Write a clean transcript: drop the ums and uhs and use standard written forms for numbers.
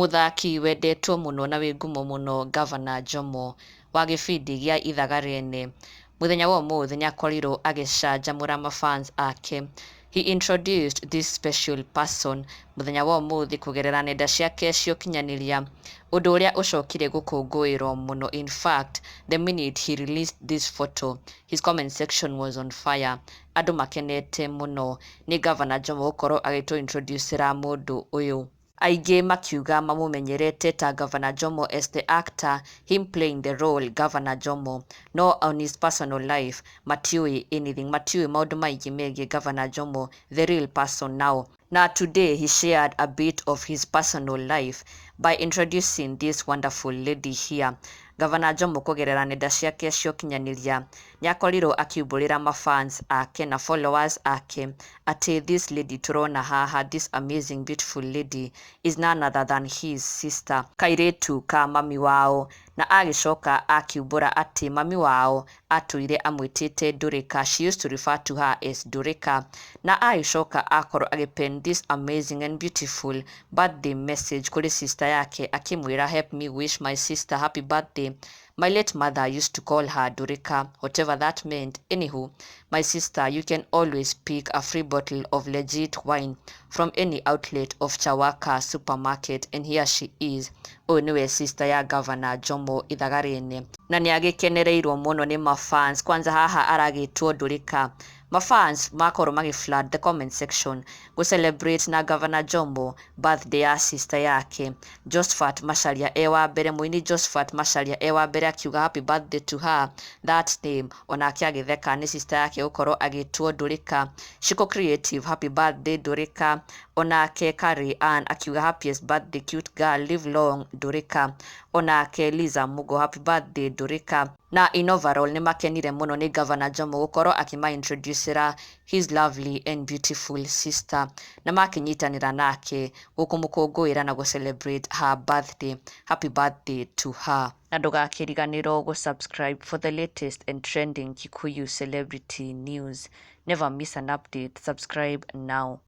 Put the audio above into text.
Muthaki wendetwo muno na wi ngumo muno Gavana Jomo wa gĩbindi gĩa ithaga rĩene muthenya wa ũmũthĩ nĩakorirwo agĩcanjamũra mafans ake. He introduced this special person muthenya wa ũmũthĩ kũgerera nenda ciake cia ũkinyanĩria, ũndũ ũrĩa ũcokire gũkũngũĩrwo mũno. In fact, the minute he released this photo, his comment section was on fire. Andũ makenete mũno nĩ Gavana Jomo gũkorwo agĩtũ-introducera mũndũ ũyũ. Aingĩ makiuga mamũmenyerete ta Gavana Jomo as the actor, him playing the role Gavana Jomo, no on his personal life matiũĩ anything, matiũĩ maũndũ maingĩ megiĩ Gavana Jomo, the real person now. Now today he shared a bit of his personal life by introducing this wonderful lady here. Gavana Jomo kũgerera nenda ciake cia ũkinyanĩria nĩakorirwo akiumbũrĩra mafans ake na followers ake atĩ this lady tũrona haha, this amazing beautiful lady is none other than his sister, kairĩtu ka mami wao, na agĩcoka akiumbũra atĩ mami wao atũire amwĩtĩte Ndũrĩka. She used to refer to her as Ndũrĩka, na agĩcoka akorwo agĩpen this amazing and beautiful birthday message kũrĩ sister yake akĩmwĩra, help me wish my sister happy birthday. My late mother used to call her Ndũrĩka, whatever that meant. Anywho, my sister, you can always pick a free bottle of legit wine from any outlet of Chawaka supermarket, and here she is. Ũyũ nĩwe sister ya Gavana Jomo ithaga rĩene, na nĩagĩkenereirwo mũno nĩ mafans. Kwanza haha aragĩtwo Ndũrĩka, mafans makorwo magĩ-flood the comment section go celebrate na Gavana Jomo birthday ya sister yake Josephat Macharia wa mbere. Mũini Josephat Macharia wa mbere akiuga happy birthday to her, that name, onake agĩtheka nĩ sister yake gũkorwo agĩtwo Ndũrĩka. Shiko Creative, happy birthday Ndũrĩka. Onake Carrie Ann akiuga happiest birthday cute girl, live long Ndũrĩka. Onake Liza Mugo, happy birthday Ndũrĩka. Na in overall nĩ makenire mũno nĩ Gavana Jomo gũkorwo akĩma-introducera his lovely and beautiful sister, na makĩnyitanĩra nake gũkũmũkũngũĩra na gũ-celebrate her birthday. Happy birthday to her. Na ndũgakĩriganĩrwo gũ-subscribe for the latest and trending Kikuyu celebrity news. Never miss an update. Subscribe now.